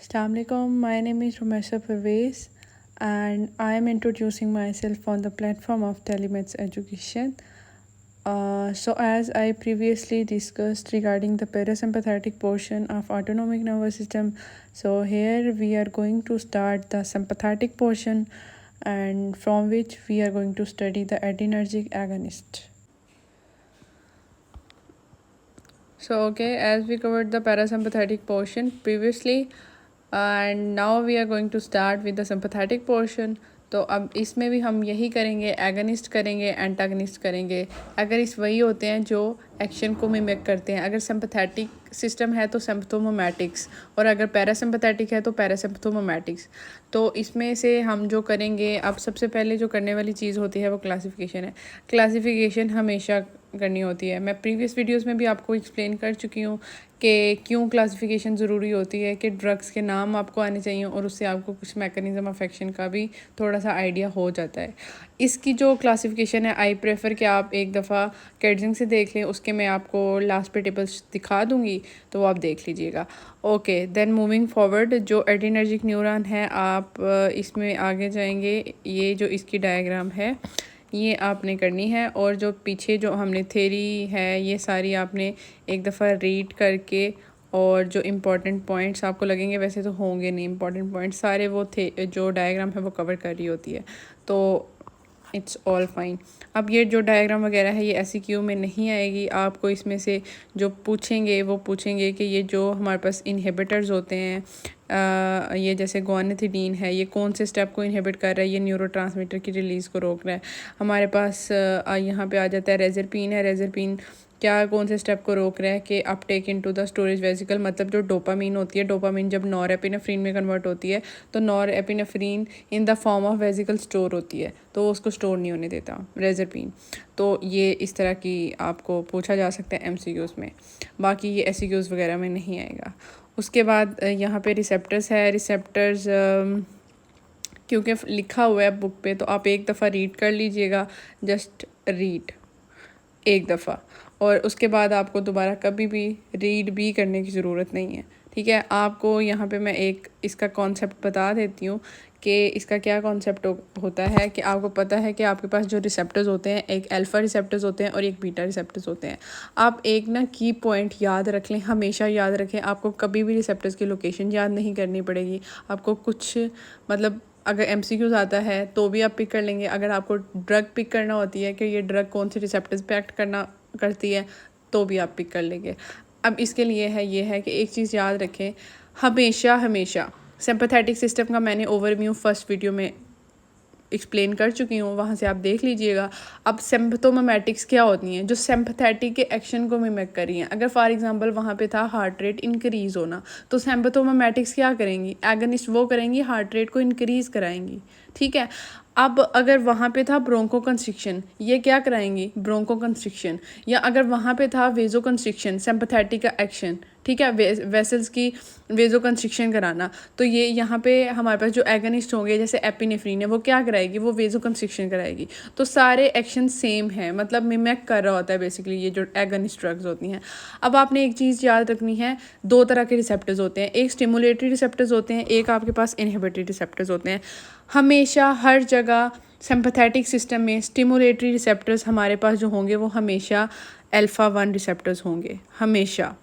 Assalamualaikum. My name is Rumesha Pervez and I am introducing myself on the platform of Telemeds Education. So as I previously discussed regarding the parasympathetic portion of autonomic nervous system, so here we are going to start the sympathetic portion, and from which we are going to study the adrenergic agonist. So okay, as we covered the parasympathetic portion previously, and now we are going to start with the sympathetic portion. तो अब इसमें भी हम यही करेंगे, agonist करेंगे, antagonist करेंगे। Agonist वही होते हैं जो एक्शन को मिमिक करते हैं। अगर सिंपैथेटिक सिस्टम है तो सिम्पथोमैटिक्स, और अगर पैरासिम्पैथेटिक है तो पैरासिम्पथोमैटिक्स। तो इसमें से हम जो करेंगे, अब सबसे पहले जो करने वाली चीज़ होती है वो क्लासिफिकेशन है। क्लासिफिकेशन हमेशा करनी होती है। मैं प्रीवियस वीडियोस में भी आपको एक्सप्लेन कर चुकी हूँ कि क्यों क्लासिफिकेशन ज़रूरी होती है, कि ड्रग्स के नाम आपको आने चाहिए और उससे आपको कुछ मैकेनिज़्म ऑफ एक्शन का भी थोड़ा सा आइडिया हो जाता है। इसकी जो क्लासिफिकेशन है, आई प्रेफर कि आप एक दफ़ा कैडजिंग से देख लें, उसके मैं आपको लास्ट पे टेबल्स दिखा दूँगी, तो वो आप देख लीजिएगा। ओके, देन मूविंग फॉरवर्ड, जो एड्रीनर्जिक न्यूरॉन है, आप इसमें आगे जाएंगे। ये जो इसकी डायग्राम है ये आपने करनी है, और जो पीछे जो हमने थ्योरी है ये सारी आपने एक दफ़ा रीड करके, और जो इम्पॉर्टेंट पॉइंट्स आपको लगेंगे, वैसे तो होंगे नहीं इम्पॉर्टेंट पॉइंट्स सारे, वो थे जो डायग्राम है वो कवर कर रही होती है, तो इट्स ऑल फाइन। अब ये जो डायग्राम वगैरह है ये SEQ में नहीं आएगी। आपको इसमें से जो पूछेंगे वो पूछेंगे कि ये जो हमारे पास इनहिबिटर्स होते हैं, ये जैसे गुआनिथिडीन है, ये कौन से स्टेप को इनहिबिट कर रहा है, ये न्यूरोट्रांसमीटर की रिलीज़ को रोक रहा है। हमारे पास यहाँ पे आ जाता है रेजरपिन है। रेजरपिन क्या कौन से स्टेप को रोक रहा है कि Uptake into the storage vesicle, मतलब जो डोपामीन होती है, डोपामीन जब नॉरएपिनेफ्रीन में कन्वर्ट होती है तो norepinephrine in the form of vesicle store होती है, तो उसको स्टोर नहीं होने देता रेजरपिन। तो ये इस तरह की आपको पूछा जा सकता है MCQs में, बाकी ये SEQs वगैरह में नहीं आएगा। उसके बाद यहाँ पे रिसेप्टर्स है। रिसेप्टर्स क्योंकि लिखा हुआ है बुक पे, तो आप एक दफ़ा रीड कर लीजिएगा, जस्ट रीड एक दफ़ा, और उसके बाद आपको दोबारा कभी भी रीड भी करने की ज़रूरत नहीं है। ठीक है, आपको यहाँ पे मैं एक इसका कॉन्सेप्ट बता देती हूँ कि इसका क्या कॉन्सेप्ट होता है। कि आपको पता है कि आपके पास जो रिसेप्टर्स होते हैं, एक अल्फ़ा रिसेप्टर्स होते हैं और एक बीटा रिसेप्टर्स होते हैं। आप एक ना की पॉइंट याद रख लें, हमेशा याद रखें। आपको कभी भी रिसेप्टर्स की लोकेशन याद नहीं करनी पड़ेगी। आपको कुछ मतलब अगर MCQs आता है तो भी आप पिक कर लेंगे। अगर आपको ड्रग पिक करना होती है कि ये ड्रग कौन से रिसेप्टर्स पे एक्ट करती है, तो भी आप पिक कर लेंगे। अब इसके लिए है ये है कि एक चीज़ याद रखें, हमेशा सिंपैथेटिक सिस्टम का मैंने ओवरव्यू फर्स्ट वीडियो में एक्सप्लेन कर चुकी हूँ, वहाँ से आप देख लीजिएगा। अब सिम्पथोमेटिक्स क्या होती हैं, जो सिंपैथेटिक के एक्शन को मिमिक कर रही हैं। अगर फॉर एग्जांपल वहाँ पे था हार्ट रेट इंक्रीज़ होना, तो सिम्पथोमेटिक्स क्या करेंगी, एगनिस्ट वो करेंगी, हार्ट रेट को इंक्रीज़ कराएंगी। ठीक है, अब अगर वहाँ पे था ब्रोंको कंस्ट्रिक्शन, ये क्या कराएंगी, ब्रोंको कंस्ट्रिक्शन। या अगर वहाँ पे था वेजो कंस्ट्रिक्शन, सिंपैथेटिक का एक्शन, ठीक है, वेसल्स की वेजो कंस्ट्रिक्शन कराना, तो ये यहाँ पे हमारे पास जो एगनिस्ट होंगे, जैसे एपिनेफ्रीन है, वो क्या कराएगी, वो वेजो कंस्ट्रिक्शन कराएगी। तो सारे एक्शन सेम है, मतलब मिमिक कर रहा होता है बेसिकली ये जो एगनिस्ट ड्रग्स होती हैं। अब आपने एक चीज़ याद रखनी है, दो तरह के रिसेप्टर्स होते हैं, एक स्टिमुलेटरी रिसेप्टर्स होते हैं, एक आपके पास इनहिबिटरी रिसेप्टर्स होते हैं। हमेशा हर जगह सिंपैथेटिक सिस्टम में स्टिमुलेटरी रिसेप्टर्स हमारे पास जो होंगे वो हमेशा अल्फ़ा 1 रिसेप्टर्स होंगे हमेशा।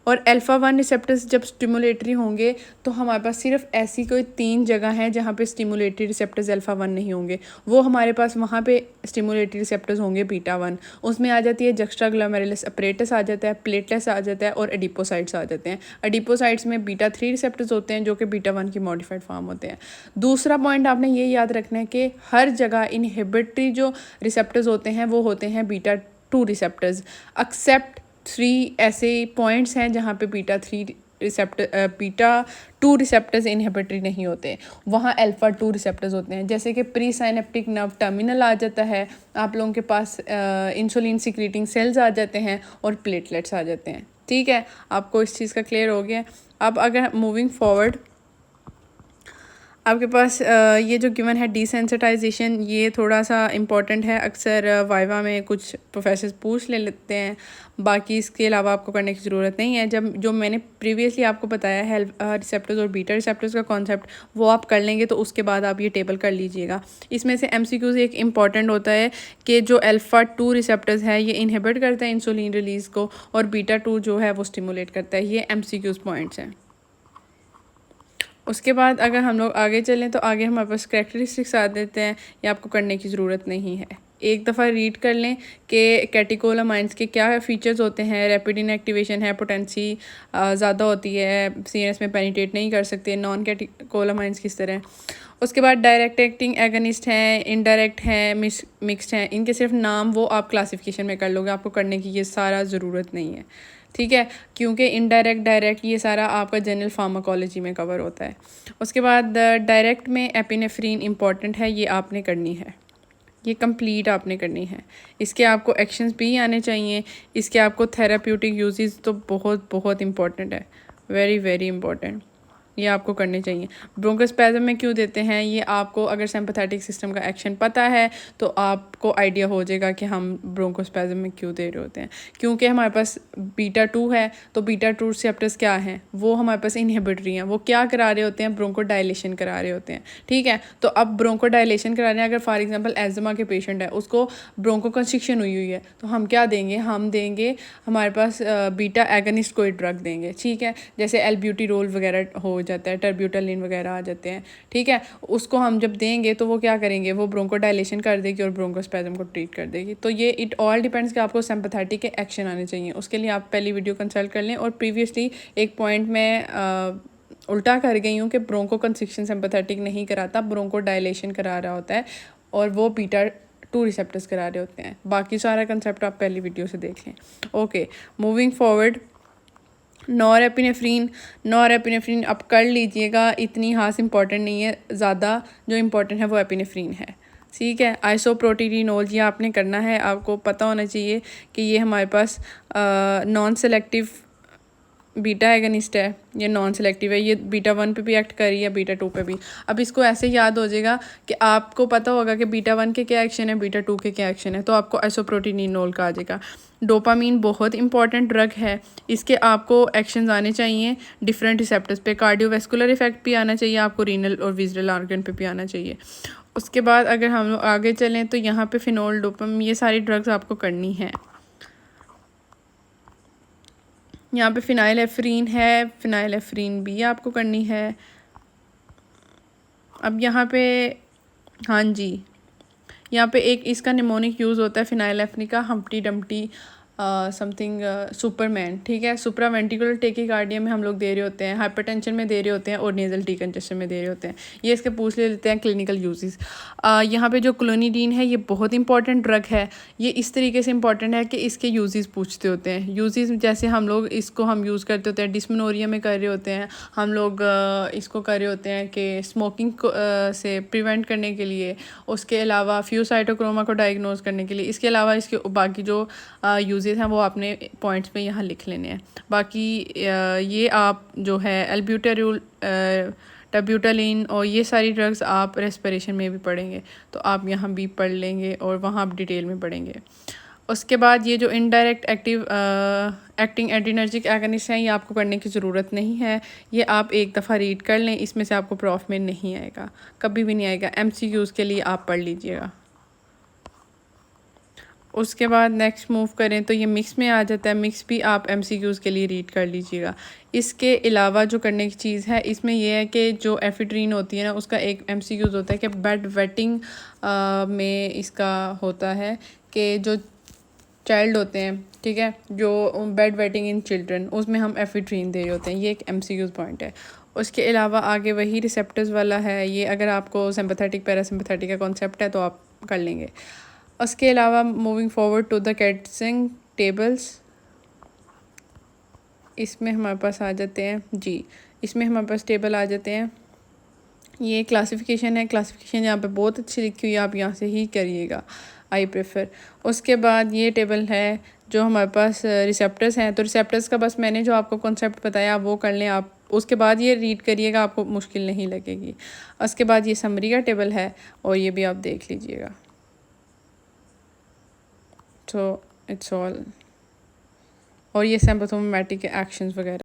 और अल्फ़ा 1 रिसेप्टर्स जब स्टिमुलेटरी होंगे तो हमारे पास सिर्फ ऐसी कोई 3 जगह हैं जहाँ पे स्टिमुलेटरी रिसेप्टर्स अल्फ़ा 1 नहीं होंगे। वो हमारे पास वहाँ पे स्टिमुलेटरी रिसेप्टर्स होंगे बीटा 1। उसमें आ जाती है जक्स्ट्रा ग्लोमेरुलस अपरेटस आ जाता है, प्लेटलेट्स आ जाता है, और एडिपोसाइट्स आ जाते हैं। एडिपोसाइट्स में बीटा 3 रिसेप्टर्स होते हैं जो कि बीटा 1 की मॉडिफाइड फॉर्म होते हैं। दूसरा पॉइंट आपने ये याद रखना है कि हर जगह इनहिबिटरी जो रिसेप्टर्स होते हैं वो होते हैं बीटा 2 रिसेप्टर्स, एक्सेप्ट 3 ऐसे पॉइंट्स हैं जहाँ पे बीटा 2 रिसेप्टर्स इनहिबिटरी नहीं होते, वहाँ अल्फ़ा 2 रिसेप्टर्स होते हैं। जैसे कि प्री साइनेप्टिक नर्व टर्मिनल आ जाता है, आप लोगों के पास इंसुलिन सिक्रीटिंग सेल्स आ जाते हैं, और प्लेटलेट्स आ जाते हैं। ठीक है, आपको इस चीज़ का क्लियर हो गया। अब अगर मूविंग फॉरवर्ड आपके पास ये जो गिवन है डिसेंसिटाइजेशन, ये थोड़ा सा इम्पॉर्टेंट है, अक्सर वाइवा में कुछ प्रोफेसर पूछ ले लेते हैं, बाकी इसके अलावा आपको करने की ज़रूरत नहीं है। जब जो मैंने प्रीवियसली आपको बताया है रिसेप्टर्स और बीटा रिसेप्टर्स का कॉन्सेप्ट, वो आप कर लेंगे तो उसके बाद आप ये टेबल कर लीजिएगा। इसमें से MCQs एक इम्पॉर्टेंट होता है कि जो अल्फ़ा 2 रिसेप्टर्स है ये इनहिबिट करते हैं इंसुलिन रिलीज़ को, और बीटा 2 जो है वो स्टिमुलेट करता है। ये MCQs पॉइंट्स हैं। उसके बाद अगर हम लोग आगे चलें तो आगे हमारे पास करैक्टरिस्टिक्स आ देते हैं, ये आपको करने की ज़रूरत नहीं है। एक दफ़ा रीड कर लें कि कैटेकोलामाइंस के क्या फीचर्स होते हैं। रैपिड इनएक्टिवेशन है, पोटेंसी ज़्यादा होती है, CNS में पेनिट्रेट नहीं कर सकते, नॉन कैटेकोलामाइंस किस तरह। उसके बाद डायरेक्ट एक्टिंग एगनिस्ट हैं, इनडायरेक्ट हैं, मिक्स्ड हैं। इनके सिर्फ नाम वो आप क्लासिफिकेशन में कर लोगे, आपको करने की ये सारा ज़रूरत नहीं है, ठीक है, क्योंकि इनडायरेक्ट डायरेक्ट ये सारा आपका जनरल फार्माकोलॉजी में कवर होता है। उसके बाद डायरेक्ट में एपिनेफ्रीन इंपॉर्टेंट है, ये आपने करनी है, ये कंप्लीट आपने करनी है। इसके आपको एक्शंस भी आने चाहिए, इसके आपको थेराप्यूटिक यूजेस तो बहुत बहुत इंपॉर्टेंट है, वेरी वेरी इंपॉर्टेंट, ये आपको करने चाहिए। ब्रोंकोस्पैज़म में क्यों देते हैं ये आपको, अगर सिंपैथेटिक सिस्टम का एक्शन पता है तो आपको आइडिया हो जाएगा कि हम ब्रोंकोस्पैज़म में क्यों दे रहे होते हैं। क्योंकि हमारे पास बीटा 2 है, तो बीटा 2 रिसेप्टर्स क्या हैं, वो हमारे पास इनहिबिटरी हैं, वो क्या करा रहे होते हैं, ब्रोंकोडायलेशन करा रहे होते हैं, ठीक है। तो अब ब्रोंकोडायलेशन करा रहे हैं, अगर फॉर एग्जांपल एज़मा के पेशेंट है, उसको ब्रोंकोकंस्ट्रिक्शन हुई है, तो हम क्या देंगे, हम देंगे हमारे पास बीटा एगनिस्ट कोई ड्रग देंगे, ठीक है, जैसे एल्ब्यूटिरोल वगैरह हो जाता है, टर्ब्यूटालिन वगैरह आ जाते हैं, ठीक है। उसको हम जब देंगे तो वो क्या करेंगे, वो ब्रोंकोडायलेशन कर देगी और ब्रोंकोस्पैज़म को ट्रीट कर देगी। तो ये इट ऑल डिपेंड्स कि आपको सिंपैथेटिक के एक्शन आने चाहिए। उसके लिए आप पहली वीडियो कंसल्ट कर लें। और प्रीवियसली एक पॉइंट में उल्टा कर गई हूँ कि ब्रोंकोकंस्ट्रिक्शन सिंपैथेटिक नहीं कराता, ब्रोंकोडायलेशन करा रहा होता है, और वो बीटा 2 रिसेप्टर्स करा रहे होते हैं। बाकी सारा कंसेप्ट आप पहली वीडियो से देख लें। ओके, मूविंग फॉरवर्ड, नॉरएपिनेफ्रीन आप कर लीजिएगा, इतनी खास इंपॉर्टेंट नहीं है, ज़्यादा जो इम्पोर्टेंट है वो एपिनेफ्रीन है, ठीक है। आइसोप्रोटीनोल ये आपने करना है, आपको पता होना चाहिए कि ये हमारे पास नॉन सेलेक्टिव बीटा एगनिस्ट है, ये नॉन सेलेक्टिव है, ये बीटा 1 पे भी एक्ट कर रही है, बीटा 2 पे भी। अब इसको ऐसे याद हो जाएगा कि आपको पता होगा कि बीटा 1 के क्या एक्शन है, बीटा 2 के क्या एक्शन है, तो आपको आइसोप्रोटीनोल का आ जाएगा। डोपामीन बहुत इंपॉर्टेंट ड्रग है, इसके आपको एक्शंस आने चाहिए डिफरेंट रिसेप्टर्स पे, कार्डियोवैस्कुलर इफेक्ट भी आना चाहिए आपको, रीनल और विजरल ऑर्गन पे भी आना चाहिए। उसके बाद अगर हम लोग आगे चलें तो यहाँ पे फिनोल, डोपामीन, ये सारी ड्रग्स आपको करनी है। यहाँ पे फिनाइलेफ्रीन है, फिनाइलेफ्रीन भी आपको करनी है। अब यहाँ पे, हाँ जी, यहाँ पे एक इसका निमोनिक यूज़ होता है फिनाइलेफ्रीन का, हम्प्टी डम्प्टी समथिंग सुपरमैन, ठीक है। सुप्रावेंट्रिकुलर टेकीकार्डिया में हम लोग दे रहे होते हैं, हाइपरटेंशन में दे रहे होते हैं, और नेजल डीकंजेशन में दे रहे होते हैं। ये इसके पूछ ले लेते हैं क्लिनिकल यूजेस। यहाँ पे जो क्लोनिडीन है ये बहुत इंपॉर्टेंट ड्रग है। ये इस तरीके से इंपॉर्टेंट है कि इसके यूजेस पूछते होते हैं। यूजेस जैसे हम लोग इसको हम यूज़ करते होते हैं, डिस्मेनोरिया में कर रहे होते हैं हम लोग, इसको कर रहे होते हैं कि स्मोकिंग से प्रिवेंट करने के लिए, उसके अलावा फ्यूसाइटोक्रोमा को डायग्नोज करने के लिए। इसके अलावा इसके बाकी जो यूजेस हैं वो आपने पॉइंट्स पे यहाँ लिख लेने हैं। बाकी ये आप जो है एल्ब्यूटेरोल, टर्ब्यूटालिन और ये सारी ड्रग्स आप रेस्पिरेशन में भी पढ़ेंगे, तो आप यहाँ भी पढ़ लेंगे और वहाँ आप डिटेल में पढ़ेंगे। उसके बाद ये जो इनडायरेक्ट एक्टिंग एड्रीनर्जिक एगनिस्ट हैं, ये आपको करने की ज़रूरत नहीं है, ये आप एक दफ़ा रीड कर लें, इसमें से आपको प्रॉफ में नहीं आएगा, कभी भी नहीं आएगा। MCQs के लिए आप पढ़ लीजिएगा। उसके बाद नेक्स्ट मूव करें तो ये मिक्स में आ जाता है, मिक्स भी आप MCQs के लिए रीड कर लीजिएगा। इसके अलावा जो करने की चीज़ है इसमें यह है कि जो एफिड्रीन होती है ना, उसका एक MCQs होता है कि बेड वेटिंग में इसका होता है कि जो चाइल्ड होते हैं, ठीक है, जो बेड वेटिंग इन चिल्ड्रन, उसमें हम एफिड्रीन दे रहे होते हैं, ये एक MCQs पॉइंट है। उसके अलावा आगे वही रिसेप्टर्स वाला है, ये अगर आपको सिंपैथेटिक पैरासिम्पैथेटिक का कॉन्सेप्ट है तो आप कर लेंगे। उसके अलावा moving forward to the catching tables, इसमें हमारे पास आ जाते हैं जी, इसमें हमारे पास टेबल आ जाते हैं। ये क्लासिफिकेशन है, क्लासिफिकेशन यहाँ पे बहुत अच्छी लिखी हुई है, आप यहाँ से ही करिएगा, आई प्रेफर। उसके बाद ये टेबल है जो हमारे पास रिसेप्टर्स हैं, तो रिसेप्टर्स का बस मैंने जो आपको कॉन्सेप्ट बताया वो कर लें आप, उसके बाद ये रीड करिएगा, आपको मुश्किल नहीं लगेगी। उसके बाद ये समरी का टेबल है और ये भी आप देख लीजिएगा। तो इट्स ऑल, और ये सिम्पथोमेटिक के एक्शंस वगैरह।